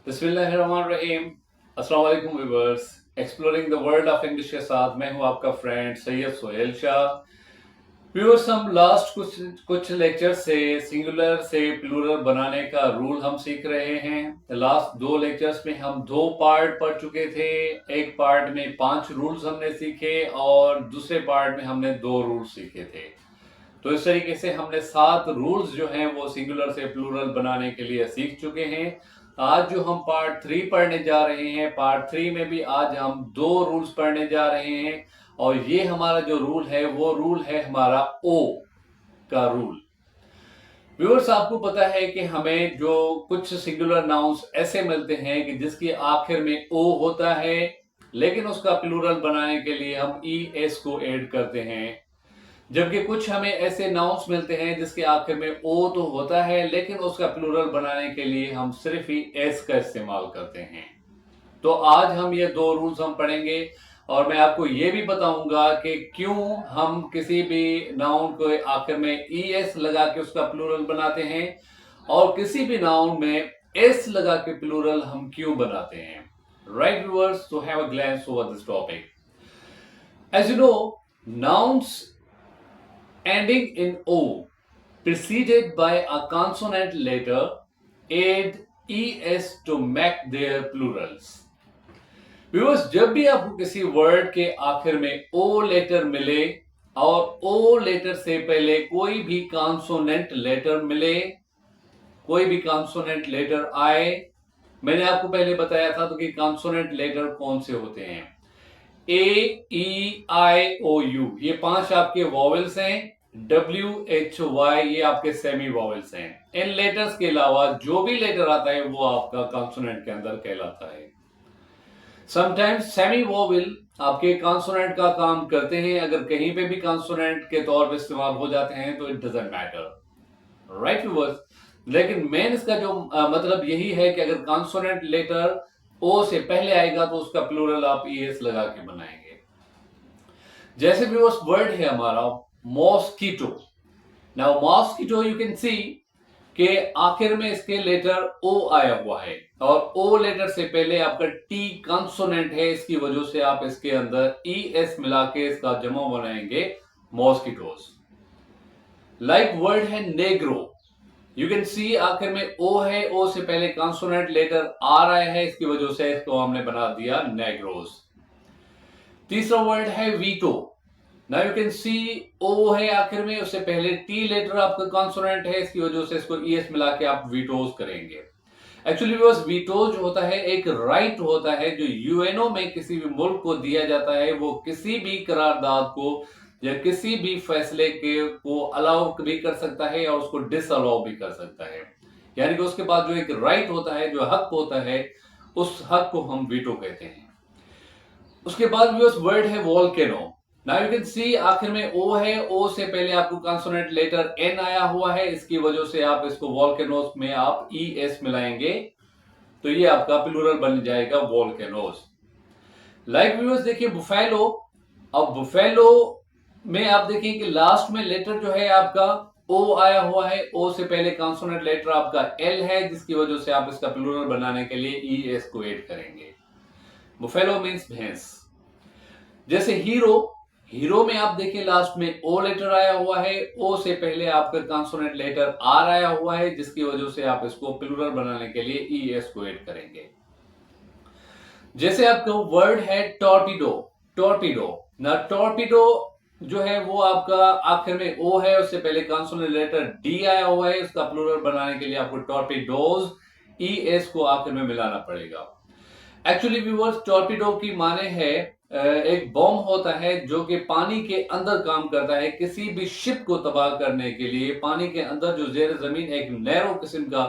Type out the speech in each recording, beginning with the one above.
बिस्मिल्लाहिर्रहमानिर्रहीम। अस्सलाम वालेकुम viewers. Exploring the world of English के साथ मैं हूं आपका फ्रेंड सैयद सोहेल शाह। व्यूअर्स, हम लास्ट कुछ लेक्चर से सिंगुलर से प्लूरल बनाने का रूल हम सीख रहे हैं। लास्ट दो लेक्चर्स में हम दो पार्ट पढ़ चुके थे। एक पार्ट में 5 रूल्स हमने सीखे और दूसरे पार्ट में हमने 2 रूल्स सीखे थे। तो इस तरीके से हमने 7 रूल्स जो हैं वो सिंगुलर से प्लूरल बनाने के लिए सीख चुके हैं। आज जो हम पार्ट 3 पढ़ने जा रहे हैं, पार्ट 3 में भी आज हम 2 रूल्स पढ़ने जा रहे हैं और ये हमारा जो रूल है वो रूल है हमारा ओ का रूल। व्यूअर्स, आपको पता है कि हमें जो कुछ सिंगुलर नाउन्स ऐसे मिलते हैं कि जिसके आखिर में ओ होता है, लेकिन उसका प्लूरल बनाने के लिए हम ई एस को ऐड करते हैं। जबकि कुछ हमें ऐसे नाउन्स मिलते हैं जिसके आखिर में ओ तो होता है, लेकिन उसका प्लूरल बनाने के लिए हम सिर्फ ही एस का इस्तेमाल करते हैं। तो आज हम ये 2 रूल्स हम पढ़ेंगे और मैं आपको ये भी बताऊंगा कि क्यों हम किसी भी नाउन को आखिर में ई एस लगा के उसका प्लूरल बनाते हैं और किसी भी नाउन में एस लगा के प्लूरल हम क्यों बनाते हैं। राइट व्यूअर्स, तो have a glance over this topic. As you know, nouns ending in O preceded by a consonant letter add es to make their plurals। Viewers, जब भी आपको किसी वर्ड के आखिर में ओ लेटर मिले और ओ लेटर से पहले कोई भी कॉन्सोनेंट लेटर मिले, कोई भी कॉन्सोनेंट लेटर आए, मैंने आपको पहले बताया था तो कि कॉन्सोनेंट लेटर कौन से होते हैं। ए, ई, आई, ओ, यू, ये 5 आपके वॉवेल्स हैं। डब्ल्यू, एच, वाई, ये आपके सेमी वॉवेल्स हैं। इन लेटर्स के अलावा जो भी लेटर आता है वो आपका कॉन्सोनेंट के अंदर कहलाता है। समटाइम्स सेमी वॉवेल आपके कॉन्सोनेंट का काम करते हैं। अगर कहीं पे भी कॉन्सोनेंट के तौर पे इस्तेमाल हो जाते हैं तो it doesn't matter. Right viewers, लेकिन मेन इसका जो मतलब यही है कि अगर कॉन्सोनेंट लेटर ओ से पहले आएगा तो उसका प्लूरल आप ईएस लगा के बनाएंगे। जैसे भी उस वर्ड है हमारा mosquito. Now mosquito, you can सी कि आखिर में इसके लेटर ओ आया हुआ है और ओ लेटर से पहले आपका टी कॉन्सोनेंट है, इसकी वजह से आप इसके अंदर ई एस मिला के इसका जमा बनाएंगे मॉस्किटोस। लाइक वर्ड है नेग्रो, यू कैन सी आखिर में ओ है, ओ से पहले कॉन्सोनेंट लेटर आ रहा है, इसकी वजह से इसको हमने बना दिया नेग्रोस। तीसरा वर्ड है veto. Now you can see O है आखिर में, उससे पहले टी लेटर आपका कॉन्सोनेंट है, इसकी वजह से इसको ईएस मिला के आप वीटोज करेंगे। एक्चुअली वीटो जो होता है एक राइट होता है जो यूएनओ में किसी भी मुल्क को दिया जाता है। वो किसी भी करारदाद को या किसी भी फैसले के को अलाउ भी कर सकता है और उसको डिसअलाउ भी कर सकता है। यानी कि उसके बाद जो एक राइट होता है, जो हक होता है, उस हक को हम वीटो कहते हैं। उसके बाद भी उस वर्ड है वॉल्केनो। नाउ यू कैन सी आखिर में ओ है, ओ से पहले आपको कॉन्सोनेंट लेटर एन आया हुआ है, इसकी वजह से आप इसको वॉल्केनोस में आप ई एस मिलाएंगे तो ये आपका प्लूरल बन जाएगा वॉल्केनोस। लाइक व्यूअर्स, देखिए बुफेलो। अब बुफेलो में आप देखिए कि लास्ट में लेटर जो है आपका ओ आया हुआ है, ओ से पहले कॉन्सोनेंट लेटर आपका एल है, जिसकी वजह से आप इसका प्लूरल बनाने के लिए ई एस को ऐड करेंगे। बुफेलो मीन्स भैंस। जैसे हीरो, हीरो में आप देखिए लास्ट में ओ लेटर आया हुआ है, ओ से पहले आपका कॉन्सोनेंट लेटर आर आया हुआ है, जिसकी वजह से आप इसको प्लूरल बनाने के लिए ई एस को ऐड करेंगे। जैसे आपका वर्ड है टॉर्पीडो। टॉर्पीडो ना, टॉर्पीडो जो है वो आपका आखिर में ओ है, उससे पहले कॉन्सोनेंट लेटर डी आया हुआ है, उसका प्लूरल बनाने के लिए आपको टॉर्पीडोज ई एस को आखिर में मिलाना पड़ेगा। एक्चुअली व्यूअर्स, टॉर्पीडो की माने है एक बॉम्ब होता है जो कि पानी के अंदर काम करता है। किसी भी शिप को तबाह करने के लिए पानी के अंदर जो जेर जमीन एक नैरो किस्म का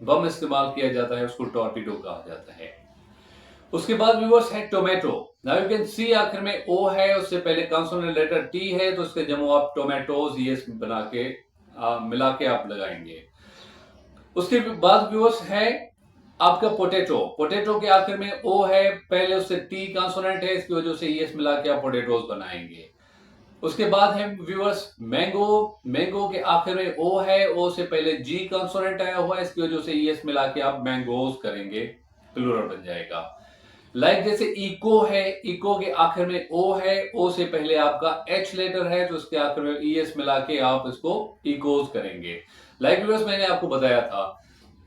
बम इस्तेमाल किया जाता है, उसको टॉर्पीडो कहा जाता है। उसके बाद व्यूअर्स है टोमेटो। नाउ यू कैन सी आखिर में ओ है, उससे पहले कॉन्सोनेंट लेटर टी है, तो उसके जमो आप टोमेटोज ये बना के मिला के आप लगाएंगे। उसके बाद व्यूअर्स है आपका पोटैटो। पोटैटो के आखिर में ओ है, पहले उससे टी कॉन्सोनेंट है, इसकी वजह से ईएस मिला के आप पोटैटोज बनाएंगे। उसके बाद है व्यूअर्स मैंगो। मैंगो के आखिर में ओ है, ओ से पहले जी कॉन्सोनेंट आया हुआ है, इसकी वजह से ईएस मिला के आप मैंगोज करेंगे। प्लूरल बन जाएगा। लाइक जैसे इको है, इको के आखिर में ओ है, ओ से पहले आपका एच लेटर है तो उसके आखिर में ईएस मिला के आप इसको इकोज करेंगे। लाइक मैंने आपको बताया था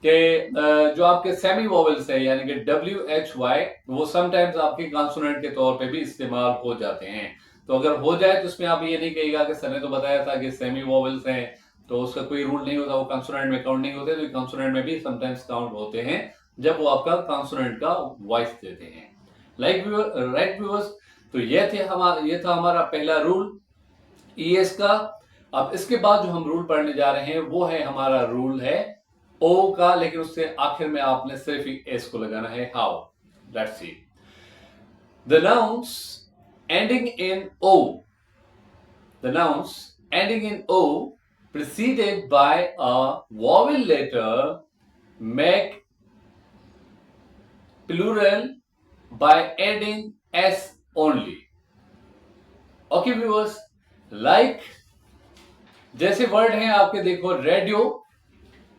कि जो आपके सेमी वोवेल्स है यानी कि WHY वो समटाइम्स आपके कॉन्सोनेंट के तौर पे भी इस्तेमाल हो जाते हैं। तो अगर हो जाए तो उसमें आप ये नहीं कहिएगा कि सर ने तो बताया था कि सेमी वोवेल्स हैं तो उसका कोई रूल नहीं होता, वो कॉन्सोनेंट में काउंट नहीं होते, तो कॉन्सोनेंट में भी समटाइम्स काउंट होते हैं जब वो आपका कॉन्सोनेंट का वॉइस देते हैं। लाइक राइट व्यूअर्स, तो ये था हमारा पहला रूल ईएस का। अब इसके बाद जो हम रूल पढ़ने जा रहे हैं वो है हमारा रूल है ओ का, लेकिन उससे आखिर में आपने सिर्फ ही एस को लगाना है। How? Let's see. The nouns ending in O, the nouns ending in O preceded by a vowel letter make plural by adding s only. Okay viewers, like जैसे वर्ड हैं आपके देखो रेडियो,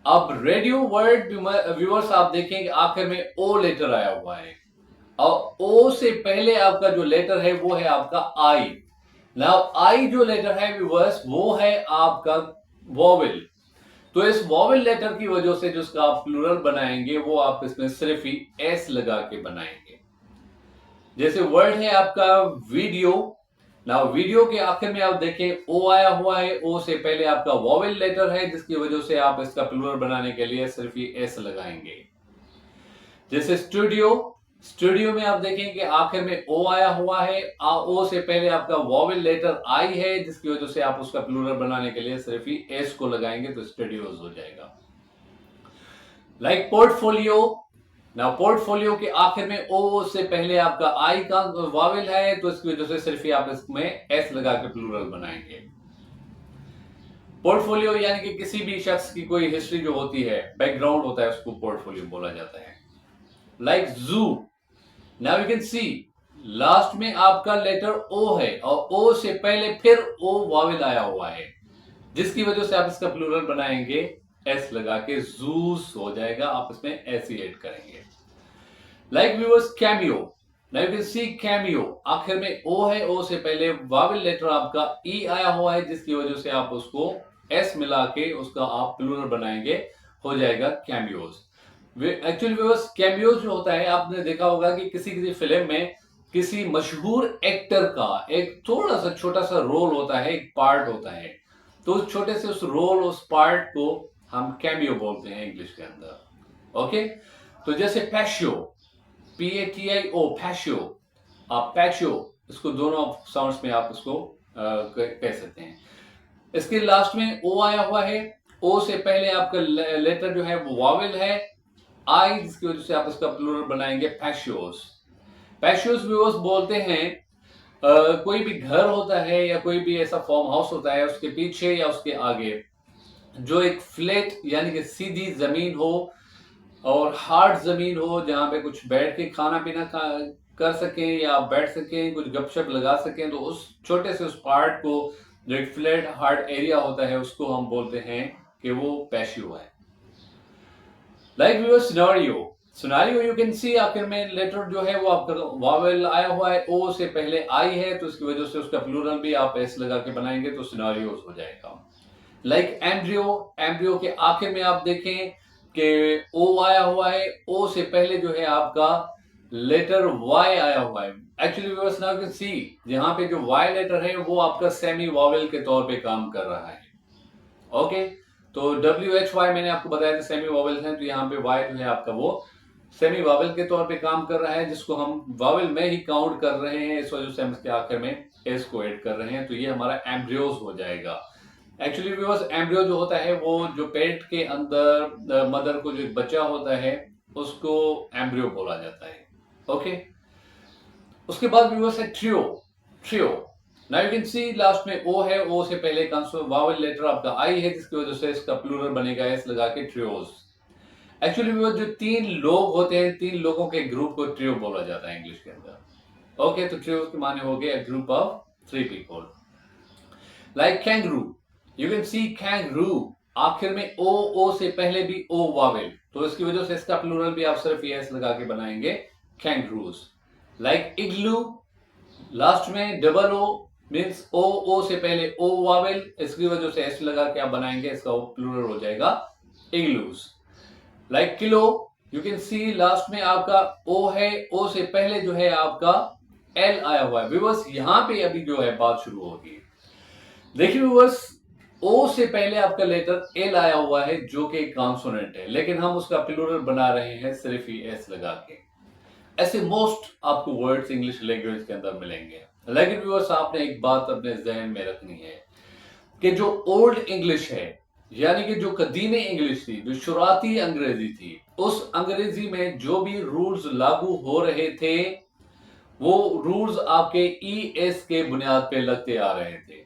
अब रेडियो वर्ड व्यूअर्स आप देखेंगे आखिर में ओ letter आया हुआ है और ओ से पहले आपका जो लेटर है वो है आपका आई। नाउ आई जो लेटर है व्यूअर्स वो है आपका वॉवेल, तो इस वॉवेल लेटर की वजह से जिसका आप प्लूरल बनाएंगे वो आप इसमें सिर्फ ही एस लगा के बनाएंगे। जैसे वर्ड है आपका वीडियो, ना वीडियो के आखिर में आप देखें ओ आया हुआ है, ओ से पहले आपका वॉवेल लेटर है जिसकी वजह से आप इसका प्लूरल बनाने के लिए सिर्फ ही एस लगाएंगे। जैसे स्टूडियो, स्टूडियो में आप देखें कि आखिर में ओ आया हुआ है, ओ से पहले आपका वॉवेल लेटर आई है जिसकी वजह से आप उसका प्लूरल बनाने के लिए सिर्फ ही एस को लगाएंगे तो स्टूडियोज हो जाएगा। लाइक पोर्टफोलियो, ना पोर्टफोलियो के आखिर में ओ से पहले आपका आई का वावेल है तो इसकी वजह से सिर्फ ही आप इसमें एस लगा के प्लूरल बनाएंगे। पोर्टफोलियो यानी कि किसी भी शख्स की कोई हिस्ट्री जो होती है, बैकग्राउंड होता है, उसको पोर्टफोलियो बोला जाता है। लाइक जू, now you can C last में आपका लेटर ओ है और ओ से पहले फिर ओ वावेल आया हुआ है जिसकी वजह से आप इसका प्लूरल बनाएंगे एस लगा के, जूस हो जाएगा, आप इसमें एस ही ऐड करेंगे। Like viewers cameo, now you can C cameo आखिर में ओ है, ओ से पहले वावेल लेटर आपका ई आया हुआ है जिसकी वजह से आप उसको एस मिला के उसका आप प्लूरल बनाएंगे, हो जाएगा कैमियोज। एक्चुअली व्यूअर्स कैमियोज जो होता है आपने देखा होगा कि किसी किसी फिल्म में किसी मशहूर एक्टर का एक थोड़ा सा छोटा सा रोल होता है, एक पार्ट होता है, तो उस छोटे से उस रोल उस पार्ट को हम कैमियो बोलते हैं इंग्लिश के अंदर। ओके, तो जैसे पैशियो, PATIO पैशियो, आप पैशियो इसको दोनों साउंड्स में आप इसको कह सकते हैं। इसके लास्ट में ओ आया हुआ है, ओ से पहले आपका लेटर जो है वो वावेल है आई जिसकी वजह से आप इसका प्लूरल बनाएंगे पैशियोस। पैशियोस व्यूअर्स बोलते हैं कोई भी घर होता है या कोई भी ऐसा फार्म हाउस होता है उसके पीछे या उसके आगे जो एक फ्लैट यानी कि सीधी जमीन हो और हार्ड जमीन हो जहां पे कुछ बैठ के खाना पीना कर सकें या बैठ सकें, कुछ गपशप लगा सकें, तो उस छोटे से उस पार्ट को जो एक फ्लैट हार्ड एरिया होता है उसको हम बोलते हैं कि वो पैशियो है। Like viewer scenario, scenario you can सी आखिर में लेटर जो है वो आपका वावेल आया हुआ है, ओ से पहले आई है तो इसकी वजह से उसका प्लूरल भी आप एस लगा के बनाएंगे तो सिनेरियोस हो जाएगा। लाइक एम्ब्रियो, एम्ब्रियो के आखिर में आप देखें कि ओ आया हुआ है, ओ से पहले जो है आपका लेटर वाई आया हुआ है। Actually viewers now you can सी जहां पे जो वाई लेटर है वो आपका सेमी वावेल के तौर पे काम कर रहा है। ओके, तो WHY मैंने आपको बताया था सेमी वावेल है, तो यहाँ पे वाई जो है आपका वो सेमी वावेल के तौर पे काम कर रहा है जिसको हम वावेल में ही काउंट कर रहे हैं, इस वजह से हम इसके आखिर में एस को ऐड कर रहे हैं, तो ये हमारा एम्ब्रियोज हो जाएगा। एक्चुअली व्यूअर्स एम्ब्रियो जो होता है वो जो पेट के अंदर मदर को जो बच्चा होता है उसको एम्ब्रियो बोला जाता है। ओके, उसके बाद व्यूअर्स है trio, trio, now you can C last में ओ है, ओ से पहले वावेल लेटर आपका आई है जिसकी वजह से इसका प्लूरल बनेगा एस लगा के ट्रियोज। एक्चुअली व्यूअर्स जो तीन लोग होते हैं, तीन लोगों के ग्रुप को ट्रियो बोला जाता है इंग्लिश के अंदर। ओके, तो ट्रियो के माने हो गए group of 3 people. Like kangaroo, you can see kangaroo आखिर में ओ से पहले भी ओ वावेल, तो इसकी वजह से इसका प्लूरल भी आप सिर्फ एस लगा के बनाएंगे, कैंगरूज। लाइक इग्लू, लास्ट में डबल ओ मीन्स ओ से पहले ओ वावेल, इसकी वजह से एस लगा के आप बनाएंगे, इसका प्लूरल हो जाएगा igloos. Like kilo, you can C last में आपका ओ है, ओ से पहले जो है आपका एल आया हुआ है। व्यूअर्स यहां पे अभी जो है बात शुरू होगी। देखिए व्यूअर्स, ओ से पहले आपका लेटर एल आया हुआ है जो कि कॉन्सोनेंट है, लेकिन हम उसका प्लूरल बना रहे हैं सिर्फ ही एस लगा के। ऐसे मोस्ट आपको वर्ड्स इंग्लिश लैंग्वेज के अंदर मिलेंगे। लेकिन व्यूअर्स आपने एक बात अपने जहन में रखनी है कि जो ओल्ड इंग्लिश है, यानी कि जो कदीम इंग्लिश थी, जो शुरुआती अंग्रेजी थी, उस अंग्रेजी में जो भी रूल्स लागू हो रहे थे वो रूल्स आपके ई एस के बुनियाद पे लगते आ रहे थे।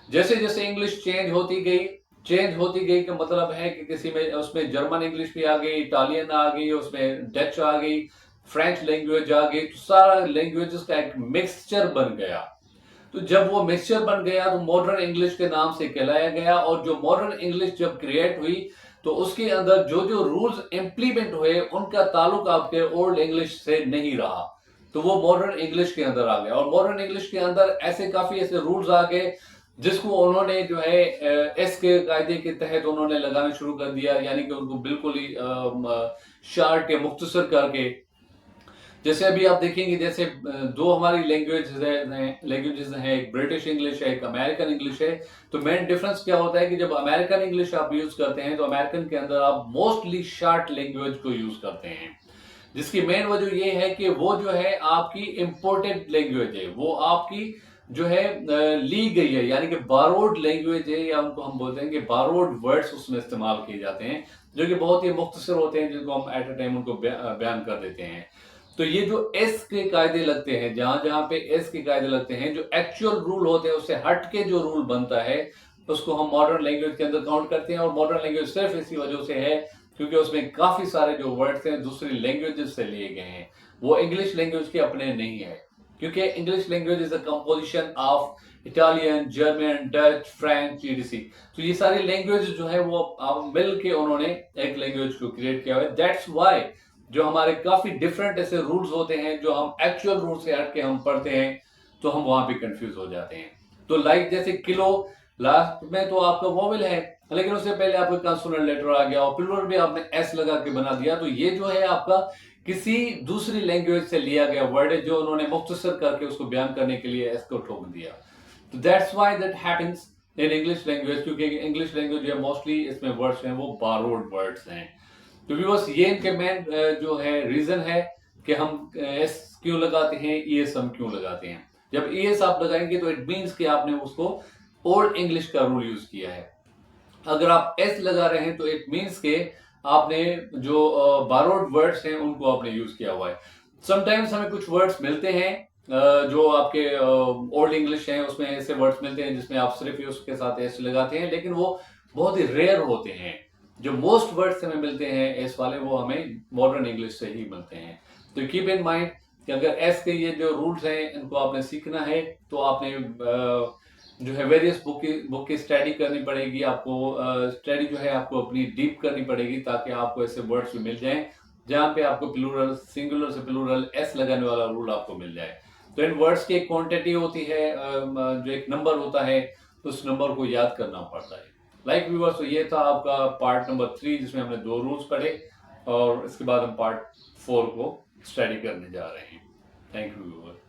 जैसे जैसे इंग्लिश चेंज होती गई का मतलब है कि किसी में उसमें जर्मन इंग्लिश भी आ गई, इटालियन आ गई, उसमें डच आ गई, फ्रेंच लैंग्वेज आ गई, तो सारा लैंग्वेजेस का एक मिक्सचर बन गया। तो जब वो मिक्सचर बन गया तो मॉडर्न इंग्लिश के नाम से कहलाया गया। और जो मॉडर्न इंग्लिश जब क्रिएट हुई तो उसके अंदर जो जो रूल्स इंप्लीमेंट हुए उनका ताल्लुक आपके ओल्ड इंग्लिश से नहीं रहा, तो वो मॉडर्न इंग्लिश के अंदर आ गया। और मॉडर्न इंग्लिश के अंदर काफी ऐसे रूल्स आ गए जिसको उन्होंने जो है एस के कायदे के तहत उन्होंने लगाना शुरू कर दिया, यानी कि उनको बिल्कुल ही शार्ट या मुख्तसर करके। जैसे अभी आप देखेंगे, जैसे दो हमारी लैंग्वेजेस हैं, एक ब्रिटिश इंग्लिश है, एक अमेरिकन इंग्लिश है। तो मेन डिफरेंस क्या होता है कि जब अमेरिकन इंग्लिश आप यूज करते हैं तो अमेरिकन के अंदर आप मोस्टली शार्ट लैंग्वेज को यूज करते हैं, जिसकी मेन वजह ये है कि वो जो है आपकी इंपोर्टेड लैंग्वेज है, वो आपकी जो है ली गई है, यानी कि बारोड लैंग्वेज है, या उनको हम बोलते हैं कि बारोड वर्ड्स उसमें इस्तेमाल किए जाते हैं जो कि बहुत ही मुख्तसर होते हैं, जिनको हम एट अ टाइम उनको बयान कर देते हैं। तो ये जो एस के कायदे लगते हैं, जहां जहां पे एस के कायदे लगते हैं, जो एक्चुअल रूल होते हैं उससे हट के जो रूल बनता है उसको हम मॉडर्न लैंग्वेज के अंदर काउंट करते हैं। और मॉडर्न लैंग्वेज सिर्फ इसी वजह से है क्योंकि उसमें काफी सारे जो वर्ड्स हैं दूसरी लैंग्वेजेस से लिए गए हैं, वो इंग्लिश लैंग्वेज के अपने नहीं है। क्योंकि English language is a composition of Italian, German, Dutch, French, EDC. तो ये सारी लैंग्वेज जो है वो मिल के उन्होंने एक लैंग्वेज को क्रिएट किया हुआ है। दैट्स वाई जो हमारे काफी डिफरेंट ऐसे रूल्स होते हैं जो हम एक्चुअल रूल से हट के हम पढ़ते हैं तो हम वहां भी कंफ्यूज हो जाते हैं। तो लाइक जैसे किलो, लास्ट में तो आपका वोवेल है, लेकिन उससे पहले आपका कंसोनेंट लेटर आ गया और प्लूरल भी आपने एस लगा के बना दिया। तो ये जो है आपका किसी दूसरी लैंग्वेज से लिया गया वर्ड है जो उन्होंने मुख्तसर करके उसको बयान करने के लिए एस को ठोक दिया। तो that's why that happens in English language, क्योंकि इंग्लिश लैंग्वेज जो है मोस्टली इसमें वर्ड्स हैं वो बारोड वर्ड्स हैं। तो व्यूअर्स ये इनके मेन जो है रीजन है कि हम एस क्यों लगाते हैं, ईएस हम क्यों लगाते हैं। जब ईएस आप लगाएंगे तो इट मींस कि आपने उसको ओल्ड इंग्लिश का रूल यूज किया है। अगर आप एस लगा रहे हैं तो इट मींस के आपने जो बारोड वर्ड्स हैं उनको आपने यूज किया हुआ है। समटाइम्स हमें कुछ वर्ड्स मिलते हैं जो आपके ओल्ड इंग्लिश हैं, उसमें ऐसे वर्ड्स मिलते हैं जिसमें आप सिर्फ उसके साथ एस लगाते हैं, लेकिन वो बहुत ही रेयर होते हैं। जो मोस्ट वर्ड्स हमें मिलते हैं एस वाले वो हमें मॉडर्न इंग्लिश से ही मिलते हैं। तो कीप इन माइंड कि अगर एस के ये जो रूल्स हैं इनको आपने सीखना है तो आपने जो है वेरियस बुक की स्टडी करनी पड़ेगी आपको। स्टडी जो है आपको अपनी डीप करनी पड़ेगी ताकि आपको ऐसे वर्ड्स भी मिल जाएं जहां पे आपको प्लूरल, सिंगुलर से प्लूरल एस लगाने वाला रूल आपको मिल जाए। तो इन वर्ड्स की एक क्वांटिटी होती है, जो एक नंबर होता है, उस नंबर को याद करना पड़ता है। लाइक व्यूअर्स, तो ये था आपका पार्ट नंबर 3 जिसमें हमने 2 रूल्स पढ़े और इसके बाद हम पार्ट 4 को स्टडी करने जा रहे हैं। Thank you viewers.